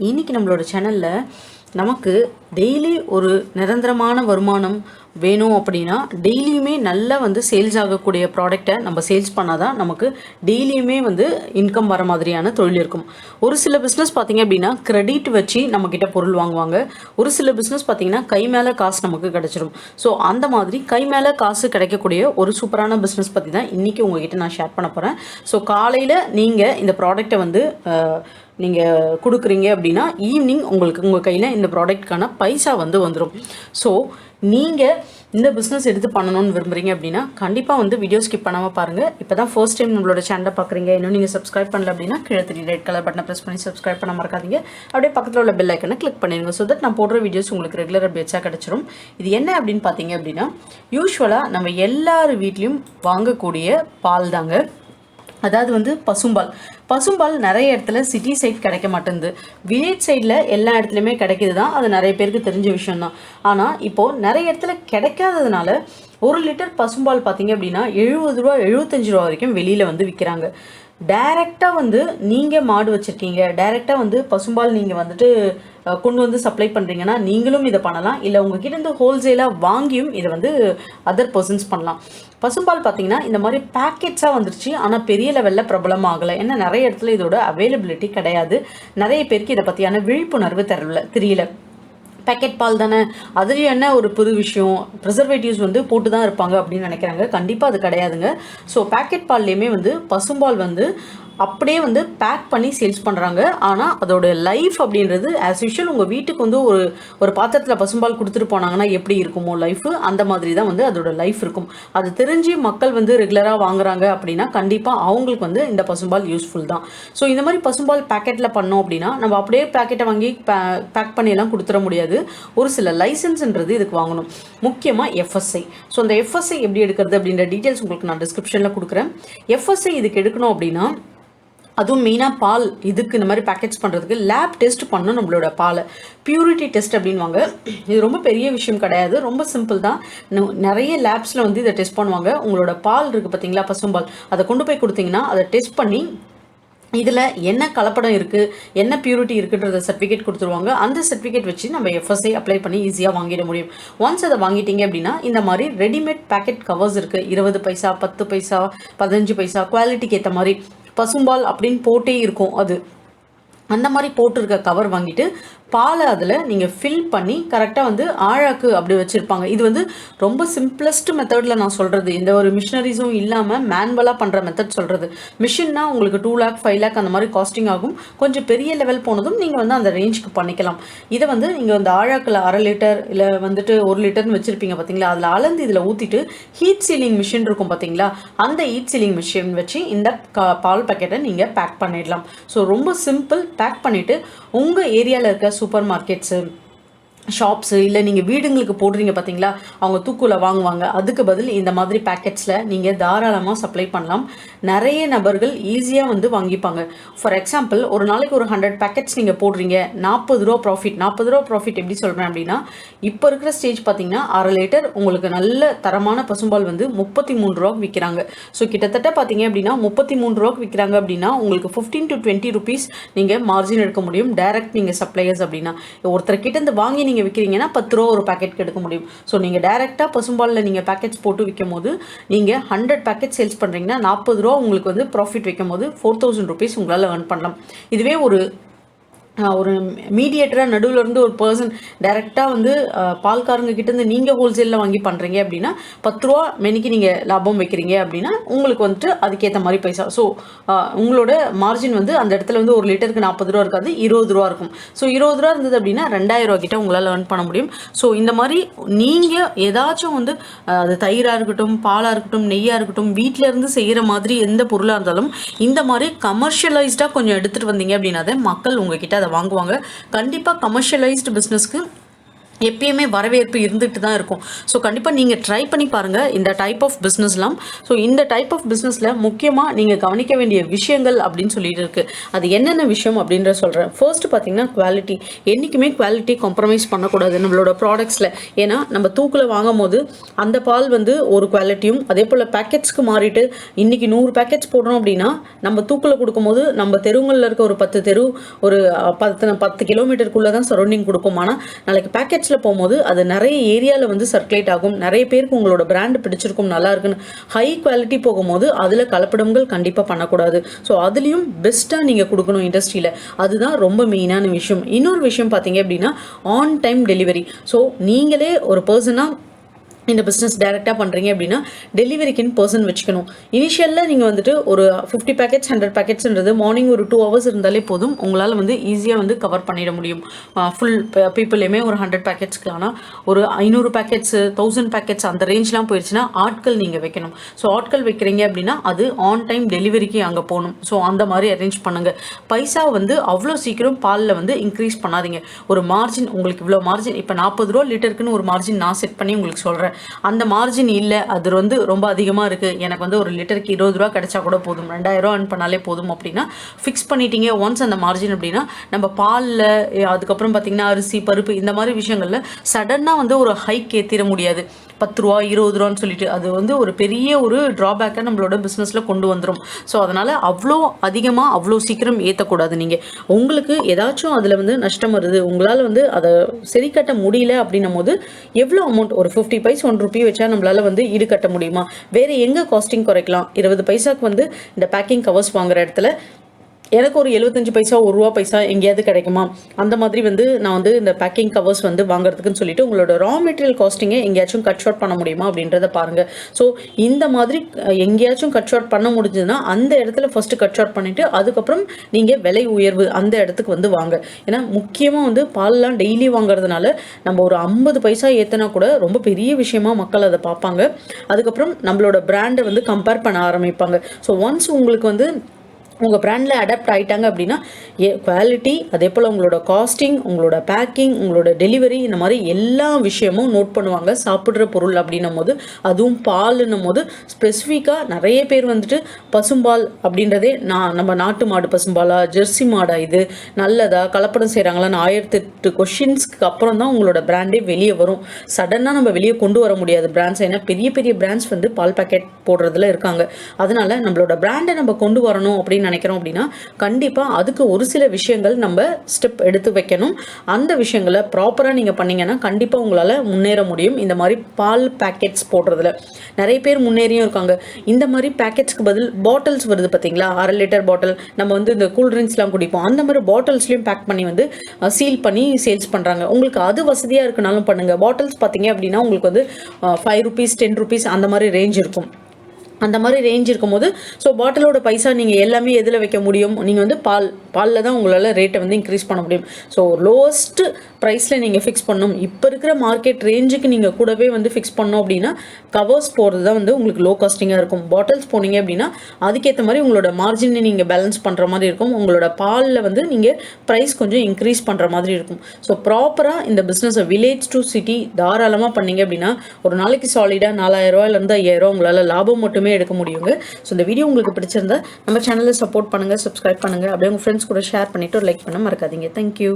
இன்றைக்கி நம்மளோட சேனலில் நமக்கு டெய்லி ஒரு நிரந்தரமான வருமானம் வேணும் அப்படின்னா டெய்லியுமே நல்லா சேல்ஸ் ஆகக்கூடிய ப்ராடக்டை நம்ம சேல்ஸ் பண்ணால் தான் நமக்கு டெய்லியுமே இன்கம் வர மாதிரியான தொழில் இருக்கும். ஒரு சில பிஸ்னஸ் பார்த்திங்க அப்படின்னா கிரெடிட் வச்சு நம்மக்கிட்ட பொருள் வாங்குவாங்க. ஒரு சில பிஸ்னஸ் பார்த்திங்கன்னா கை மேலே காசு நமக்கு கிடச்சிடும். ஸோ அந்த மாதிரி கை மேலே காசு கிடைக்கக்கூடிய ஒரு சூப்பரான பிஸ்னஸ் பற்றி தான் இன்றைக்கி உங்ககிட்ட நான் ஷேர் பண்ண போகிறேன். ஸோ காலையில் நீங்கள் இந்த ப்ராடக்டை நீங்கள் கொடுக்குறீங்க அப்படின்னா ஈவினிங் உங்களுக்கு உங்கள் கையில் இந்த ப்ராடக்ட்கான பைசா வந்துடும். ஸோ நீங்கள் இந்த பிஸ்னஸ் எடுத்து பண்ணணும்னு விரும்புகிறீங்க அப்படின்னா கண்டிப்பாக வீடியோ ஸ்கிப் பண்ணாமல் பாருங்கள். இப்போ தான் ஃபர்ஸ்ட் டைம் நம்மளோட சேனலை பார்க்குறீங்க, இன்னும் நீங்கள் சப்ஸ்கிரைப் பண்ணல அப்படின்னா கீழே ரெட் கலர் பட்டனை ப்ரெஸ் பண்ணி சப்ஸ்கிரைப் பண்ண மறக்காதீங்க. அப்படியே பக்கத்தில் உள்ள பெல் ஐக்கனை கிளிக் பண்ணிடுங்க. ஸோ தட் நான் போடுற வீடியோஸ் உங்களுக்கு ரெகுலர் அப்டேட்ஸாக கிடச்சிரும். இது என்ன அப்படின்னு பார்த்தீங்க அப்படின்னா யூஸ்வலாக நம்ம எல்லார் வீட்லேயும் வாங்கக்கூடிய பால் தாங்க. அதாவது பசும்பால் நிறைய இடத்துல சிட்டி சைட் கிடைக்க மாட்டேங்குது. வில்லேஜ் சைடில் எல்லா இடத்துலையுமே கிடைக்கிது தான், அது நிறைய பேருக்கு தெரிஞ்ச விஷயம்தான். ஆனால் இப்போது நிறைய இடத்துல கிடைக்காததுனால 1 லிட்டர் பசும்பால் பார்த்தீங்க அப்படின்னா 70 ரூபா 75 ரூபா வரைக்கும் வெளியில் விற்கிறாங்க. டைரெக்டாக நீங்கள் மாடு வச்சுருக்கீங்க, டைரெக்டாக பசும்பால் நீங்கள் கொண்டு சப்ளை பண்ணுறீங்கன்னா நீங்களும் இதை பண்ணலாம். இல்லை உங்ககிட்ட இருந்து ஹோல்சேலாக வாங்கியும் இதை அதர் பர்சன்ஸ் பண்ணலாம். பசும்பால் பார்த்தீங்கன்னா இந்த மாதிரி பேக்கெட்ஸாக வந்துருச்சு, ஆனால் பெரிய லெவலில் பிரபலம் ஆகலை. ஏன்னா நிறைய இடத்துல இதோட அவைலபிலிட்டி கிடையாது. நிறைய பேருக்கு இதை பற்றியான விழிப்புணர்வு தெரியல. பேக்கெட் பால் தானே, அதுலேயும் என்ன ஒரு புது விஷயம், ப்ரிசர்வேட்டிவ்ஸ் போட்டு தான் இருப்பாங்க அப்படின்னு நினைக்கிறாங்க. கண்டிப்பாக அது கிடையாதுங்க. ஸோ பேக்கெட் பால்லேயுமே பசும்பால் அப்படியே பேக் பண்ணி சேல்ஸ் பண்ணுறாங்க. ஆனால் அதோட லைஃப் அப்படின்றது ஆஸ் யூஷுவல் உங்கள் வீட்டுக்கு ஒரு பாத்திரத்தில் பசும்பால் கொடுத்துட்டு போனாங்கன்னா எப்படி இருக்குமோ லைஃபு, அந்த மாதிரி தான் அதோட லைஃப் இருக்கும். அது தெரிஞ்சு மக்கள் ரெகுலராக வாங்குறாங்க அப்படின்னா கண்டிப்பாக அவங்களுக்கு இந்த பசும்பால் யூஸ்ஃபுல் தான். ஸோ இந்த மாதிரி பசும்பால் பேக்கெட்டில் பண்ணோம் அப்படின்னா நம்ம அப்படியே பேக்கெட்டை வாங்கி பேக் பண்ணியெல்லாம் கொடுத்துட முடியாது. ஒரு சில லைசன்ஸ்ன்றது இதுக்கு வாங்கணும், முக்கியமாக FSSAI. ஸோ அந்த FSSAI எப்படி எடுக்கிறது அப்படின்ற டீட்டெயில்ஸ் உங்களுக்கு நான் டிஸ்கிரிப்ஷனில் கொடுக்குறேன். FSSAI இதுக்கு எடுக்கணும் அப்படின்னா அதுவும் மெயினாக பால் இதுக்கு இந்த மாதிரி பேக்கெட்ஸ் பண்ணுறதுக்கு லேப் டெஸ்ட் பண்ணணும். நம்மளோட பாலை பியூரிட்டி டெஸ்ட் அப்படின்வாங்க. இது ரொம்ப பெரிய விஷயம் கிடையாது, ரொம்ப சிம்பிள் தான். நிறைய லேப்ஸில் இதை டெஸ்ட் பண்ணுவாங்க. உங்களோட பால் இருக்குது பார்த்தீங்களா, பசும்பால், அதை கொண்டு போய் கொடுத்தீங்கன்னா அதை டெஸ்ட் பண்ணி இதில் என்ன கலப்படம் இருக்குது, என்ன பியூரிட்டி இருக்குன்றத சர்டிஃபிகேட் கொடுத்துருவாங்க. அந்த சர்டிஃபிகேட் வச்சு நம்ம FSSAI அப்ளை பண்ணி ஈஸியாக வாங்கிட முடியும். ஒன்ஸ் அதை வாங்கிட்டீங்க அப்படின்னா இந்த மாதிரி ரெடிமேட் பேக்கெட் கவர்ஸ் இருக்குது. 20 பைசா 10 பைசா 15 பைசா குவாலிட்டிக்கு ஏற்ற மாதிரி பசும்பால் அப்படின்னு போட்டே இருக்கும். அது அந்த மாதிரி போட்டிருக்க கவர் வாங்கிட்டு பாலை அதில் நீங்கள் ஃபில் பண்ணி கரெக்டாக ஆழாக்கு அப்படி வச்சுருப்பாங்க. இது ரொம்ப சிம்பிளஸ்ட் மெத்தடில் நான் சொல்கிறது, எந்த ஒரு மிஷினரிஸும் இல்லாமல் மேனுவலாக பண்ணுற மெத்தட் சொல்கிறது. மிஷின்னா உங்களுக்கு 2 lakh 5 lakh அந்த மாதிரி காஸ்டிங் ஆகும். கொஞ்சம் பெரிய லெவல் போனதும் நீங்கள் அந்த ரேஞ்சுக்கு பண்ணிக்கலாம். இதை நீங்கள் ஆழாக்கில் 1/2 லிட்டர் இல்லை 1 லிட்டர்னு வச்சுருப்பீங்க பார்த்தீங்களா, அதில் அளந்து இதில் ஊற்றிட்டு ஹீட் சீலிங் மிஷின் இருக்கும் பார்த்தீங்களா, அந்த ஹீட் சீலிங் மிஷின் வச்சு இந்த பால் பேக்கெட்டை நீங்கள் பேக் பண்ணிடலாம். ஸோ ரொம்ப சிம்பிள். பேக் பண்ணிவிட்டு உங்கள் ஏரியாவில் இருக்க சூப்பர் மார்க்கெட்ஸு, ஷாப்ஸு, இல்லை நீங்கள் வீடுங்களுக்கு போடுறீங்க பார்த்தீங்களா, அவங்க தூக்குல வாங்குவாங்க. அதுக்கு பதில் இந்த மாதிரி பேக்கெட்ஸில் நீங்கள் தாராளமாக சப்ளை பண்ணலாம். நிறைய நபர்கள் ஈஸியாக வாங்கிப்பாங்க. ஃபார் எக்ஸாம்பிள் ஒரு நாளைக்கு ஒரு 100 பேக்கெட்ஸ் நீங்கள் போடுறீங்க, 40 ரூபா ப்ராஃபிட். 40 ரூபா ப்ராஃபிட் எப்படி சொல்கிறேன் அப்படின்னா, இப்போ இருக்கிற ஸ்டேஜ் பார்த்தீங்கன்னா 1/2 லிட்டர் உங்களுக்கு நல்ல தரமான பசும்பால் 33 ரூபாய்க்கு விற்கிறாங்க. ஸோ கிட்டத்தட்ட பார்த்தீங்க அப்படின்னா 33 ரூபாய்க்கு விற்கிறாங்க அப்படின்னா உங்களுக்கு 15 to 20 rupees நீங்கள் மார்ஜின் எடுக்க முடியும். டைரக்ட் நீங்கள் சப்ளையர்ஸ் அப்படின்னா ஒருத்தர் கிட்டேருந்து வாங்கி நீங்கள் விற்கிறீங்கன்னா 10 ரூபா ஒரு பேக்கெட் எடுக்க முடியும். ஸோ நீங்கள் டைரெக்டாக பசும்பாலில் நீங்கள் பேக்கெட்ஸ் போட்டு விற்கும் போது நீங்கள் 100 பேக்கெட் சேல்ஸ் பண்ணுறீங்கன்னா 40 ரூபா உங்களுக்கு ப்ராஃபிட் வைக்கும் போது 4000 rupees உங்களால் earn பண்ணலாம். இதுவே ஒரு மீடியேட்டராக நடுவில் இருந்து ஒரு பர்சன் டைரெக்டாக பால்காரங்க கிட்டேருந்து நீங்கள் ஹோல்சேலில் வாங்கி பண்ணுறீங்க அப்படின்னா 10 ரூபா மெனிக்கு நீங்கள் லாபம் வைக்கிறீங்க அப்படின்னா உங்களுக்கு அதுக்கேற்ற மாதிரி பைசா. ஸோ உங்களோட மார்ஜின் அந்த இடத்துல 1 லிட்டருக்கு 40 ரூபா இருக்காது, 20 ரூபா இருக்கும். ஸோ 20 ரூபா இருந்தது அப்படின்னா 2000 ரூபா கிட்ட உங்களால் earn பண்ண முடியும். ஸோ இந்த மாதிரி நீங்கள் ஏதாச்சும் அது தயிராக இருக்கட்டும், பாலாக இருக்கட்டும், நெய்யாக இருக்கட்டும், வீட்டில் இருந்து செய்கிற மாதிரி எந்த பொருளாக இருந்தாலும் இந்த மாதிரி கமர்ஷியலைஸ்டாக கொஞ்சம் எடுத்துகிட்டு வந்தீங்க அப்படின்னா மக்கள் உங்ககிட்ட அதை வாங்குவாங்க. கண்டிப்பாக கமர்ஷியலைஸ்டு பிஸ்னஸ்க்கு எப்பயுமே வரவேற்பு இருந்துட்டு தான் இருக்கும். ஸோ கண்டிப்பாக நீங்கள் ட்ரை பண்ணி பாருங்கள் இந்த டைப் ஆஃப் பிஸ்னஸ்லாம். ஸோ இந்த டைப் ஆஃப் பிஸ்னஸில் முக்கியமாக நீங்கள் கவனிக்க வேண்டிய விஷயங்கள் அப்படின்னு சொல்லிட்டு இருக்குது. அது என்னென்ன விஷயம் அப்படின்ற சொல்கிறேன். ஃபர்ஸ்ட்டு பார்த்தீங்கன்னா குவாலிட்டி. என்றைக்குமே குவாலிட்டி காம்ப்ரமைஸ் பண்ணக்கூடாது நம்மளோட ப்ராடக்ட்ஸில். ஏன்னா நம்ம தூக்கில் வாங்கும் போது அந்த பால் வந்து ஒரு குவாலிட்டியும், அதே போல் பேக்கெட்ஸ்க்கு மாறிட்டு இன்றைக்கி 100 பேக்கெட்ஸ் போடுறோம் அப்படின்னா நம்ம தூக்கில் கொடுக்கும்போது நம்ம தெருவுங்களில் இருக்க ஒரு 10 தெரு ஒரு 10 கிலோமீட்டருக்குள்ளே தான் சரௌண்டிங் கொடுக்கும். ஆனால் நாளைக்கு பேக்கெட்ஸ் போகும்போது அது நிறைய ஏரியாவில் வந்து சர்க்குலேட் ஆகும். நிறைய பேருக்கு உங்களோட பிராண்ட் பிடிச்சிருக்கும், நல்லா இருக்குன்னு ஹை குவாலிட்டி போகும்போது அதில் கலப்படங்கள் கண்டிப்பாக பண்ணக்கூடாது. ஸோ அதுலேயும் பெஸ்ட்டாக நீங்கள் கொடுக்கணும் இண்டஸ்ட்ரியில். அதுதான் ரொம்ப மெயினான விஷயம். இன்னொரு விஷயம் பார்த்தீங்க அப்படின்னா ஆன் டைம் டெலிவரி. ஸோ நீங்களே ஒரு பர்சனாக இந்த பிஸ்னஸ் டைரெக்டாக பண்ணுறீங்க அப்படின்னா டெலிவரிக்குன்னு பர்சன் வச்சுக்கணும். இனிஷியலில் நீங்கள் வந்துட்டு ஒரு 50 பேக்கெட்ஸ் 100 பேக்கெட்ஸ்ன்றது மார்னிங் ஒரு 2 hours இருந்தாலே போதும். உங்களால் வந்து ஈஸியாக வந்து கவர் பண்ணிட முடியும் ஃபுல் பீப்புளையுமே ஒரு 100 பேக்கெட்ஸ்க்கு. ஆனால் ஒரு 500 பேக்கெட்ஸ் 1000 பேக்கெட்ஸ் அந்த ரேஞ்ச்லாம் போயிடுச்சுன்னா ஆட்கள் நீங்கள் வைக்கணும். ஸோ ஆட்கள் வைக்கிறீங்க அப்படின்னா அது ஆன் டைம் டெலிவரிக்கு அங்கே போகணும். ஸோ அந்த மாதிரி அரேஞ்ச் பண்ணுங்கள். பைசா வந்து அவ்வளோ சீக்கிரம் பாலில் வந்து இன்க்ரீஸ் பண்ணாதீங்க. ஒரு மார்ஜின் உங்களுக்கு இவ்வளோ மார்ஜின், இப்போ 40 ரூபா லிட்டருக்குன்னு ஒரு மார்ஜின் நான் செட் பண்ணி உங்களுக்கு சொல்கிறேன். அந்த மார்ஜின் இல்லை, அது வந்து ரொம்ப அதிகமாக இருக்குது, எனக்கு வந்து ஒரு லிட்டருக்கு 20 ரூபா கிடைச்சா கூட போதும், 2000 ரூபா earn பண்ணாலே போதும் அப்படின்னா ஃபிக்ஸ் பண்ணிட்டீங்க ஒன்ஸ் அந்த மார்ஜின் அப்படின்னா நம்ம பாலில் அதுக்கப்புறம் பார்த்திங்கன்னா அரிசி பருப்பு இந்த மாதிரி விஷயங்களில் சடனாக வந்து ஒரு ஹைக் ஏற்றிட முடியாது. 10 ரூபா 20 ரூபான்னு சொல்லிட்டு அது வந்து ஒரு பெரிய ஒரு ட்ராபேக்காக நம்மளோட பிஸ்னஸில் கொண்டு வந்துடும். ஸோ அதனால் அவ்வளோ அதிகமாக அவ்வளோ சீக்கிரம் ஏற்றக்கூடாது. நீங்கள் உங்களுக்கு ஏதாச்சும் அதில் வந்து நஷ்டம் வருது, உங்களால் வந்து அதை சரி கட்ட முடியல அப்படின்னும் போது எவ்வளோ அமௌண்ட், ஒரு 50 பைசா 1 ரூபி வச்சா நம்மளால் வந்து ஈடு கட்ட முடியுமா? வேறு எங்கே காஸ்டிங் குறைக்கலாம்? 20 பைசாக்கு வந்து இந்த பேக்கிங் கவர்ஸ் வாங்குற இடத்துல எனக்கு ஒரு 75 பைசா 1 ரூபா பைசா எங்கேயாவது கிடைக்குமா? அந்த மாதிரி வந்து நான் வந்து இந்த பேக்கிங் கவர்ஸ் வந்து வாங்குறதுக்குன்னு சொல்லிட்டு உங்களோட ரா மெட்டீரியல் காஸ்டிங்கை எங்கேயாச்சும் கட் ஷார்ட் பண்ண முடியுமா அப்படின்றத பாருங்கள். ஸோ இந்த மாதிரி எங்கேயாச்சும் கட் ஷார்ட் பண்ண முடிஞ்சதுன்னா அந்த இடத்துல ஃபஸ்ட்டு கட் ஷார்ட் பண்ணிவிட்டு அதுக்கப்புறம் நீங்கள் விலை உயர்வு அந்த இடத்துக்கு வந்து வாங்க. ஏன்னா முக்கியமாக வந்து பால்லாம் டெய்லி வாங்குறதுனால நம்ம ஒரு 50 பைசா ஏற்றினா கூட ரொம்ப பெரிய விஷயமா மக்கள் அதை பார்ப்பாங்க. அதுக்கப்புறம் நம்மளோட பிராண்டை வந்து கம்பேர் பண்ண ஆரம்பிப்பாங்க. ஸோ ஒன்ஸ் உங்களுக்கு வந்து உங்கள் பிராண்டில் அடாப்ட் ஆகிட்டாங்க அப்படின்னா குவாலிட்டி, அதே போல் உங்களோட காஸ்டிங், உங்களோட பேக்கிங், உங்களோட டெலிவரி, இந்த மாதிரி எல்லா விஷயமும் நோட் பண்ணுவாங்க. சாப்பிட்ற பொருள் அப்படின்னும் போது, அதுவும் பால்னும் போது ஸ்பெசிஃபிக்காக நிறைய பேர் வந்துட்டு பசும்பால் அப்படின்றதே நம்ம நாட்டு மாடு பசும்பாலா, ஜெர்சி மாடா, இது நல்லதா, கலப்படம் செய்கிறாங்களான்னு 1008 கொஷின்ஸ்க்கு அப்புறம் தான் உங்களோட பிராண்டே வெளியே வரும். சடனாக நம்ம வெளியே கொண்டு வர முடியாது பிராண்ட்ஸ். ஏன்னா பெரிய பெரிய பிராண்ட்ஸ் வந்து பால் பேக்கெட் போடுறதுல இருக்காங்க. அதனால நம்மளோட பிராண்டை நம்ம கொண்டு வரணும் அப்படின்னு நினைக்கிறோம் அப்படின்னா கண்டிப்பாக அதுக்கு ஒரு சில விஷயங்கள் நம்ம ஸ்டெப் எடுத்து வைக்கணும். அந்த விஷயங்களை ப்ராப்பராக நீங்கள் பண்ணீங்கன்னா கண்டிப்பாக உங்களால் முன்னேற முடியும். இந்த மாதிரி பால் பேக்கெட்ஸ் போடுறதுல நிறைய பேர் முன்னேறியும் இருக்காங்க. இந்த மாதிரி பேக்கெட்ஸ்க்கு பதில் பாட்டில்ஸ் வருது பார்த்தீங்களா, 1/2 லிட்டர் பாட்டில், நம்ம வந்து இந்த கூல்ட்ரிங்க்ஸ்லாம் குடிப்போம், அந்த மாதிரி பாட்டில்ஸ்லையும் பேக் பண்ணி வந்து சீல் பண்ணி சேல்ஸ் பண்ணுறாங்க. உங்களுக்கு அது வசதியாக இருக்குனாலும் பண்ணுங்கள். பாட்டில்ஸ் பார்த்தீங்க அப்படின்னா உங்களுக்கு வந்து 5 rupees 10 rupees அந்த மாதிரி ரேஞ்ச் இருக்கும். அந்த மாதிரி ரேஞ்ச் இருக்கும்போது ஸோ பாட்டிலோட பைசா நீங்கள் எல்லாமே எதில் வைக்க முடியும்? நீங்கள் வந்து பாலில் தான் உங்களால் ரேட்டை வந்து இன்க்ரீஸ் பண்ண முடியும். ஸோ லோவஸ்ட்டு ப்ரைஸில் நீங்கள் ஃபிக்ஸ் பண்ணணும். இப்போ இருக்கிற மார்க்கெட் ரேஞ்சுக்கு நீங்கள் கூடவே வந்து ஃபிக்ஸ் பண்ணோம் அப்படின்னா கவர்ஸ் போகிறது தான் வந்து உங்களுக்கு லோ காஸ்டிங்காக இருக்கும். பாட்டில்ஸ் போனீங்க அப்படின்னா அதுக்கேற்ற மாதிரி உங்களோட மார்ஜினை நீங்கள் பேலன்ஸ் பண்ணுற மாதிரி இருக்கும். உங்களோட பாலில் வந்து நீங்கள் ப்ரைஸ் கொஞ்சம் இன்க்ரீஸ் பண்ணுற மாதிரி இருக்கும். ஸோ ப்ராப்பராக இந்த பிஸ்னஸை வில்லேஜ் டு சிட்டி தாராளமாக பண்ணீங்க அப்படின்னா ஒரு நாளைக்கு சாலிடாக 4000 ரூபாயிலேருந்து 5000 ரூபா உங்களால் லாபம் மட்டுமே எடுக்க முடியுங்க. ஸோ இந்த வீடியோ உங்களுக்கு பிடிச்சிருந்தா நம்ம சேனலை சப்போர்ட் பண்ணுங்கள், சப்ஸ்கிரைப் பண்ணுங்கள், அப்படியே உங்கள் ஃப்ரெண்ட்ஸ் கூட ஷேர் பண்ணிவிட்டு ஒரு லைக் பண்ண மறக்காதீங்க. தேங்க்யூ.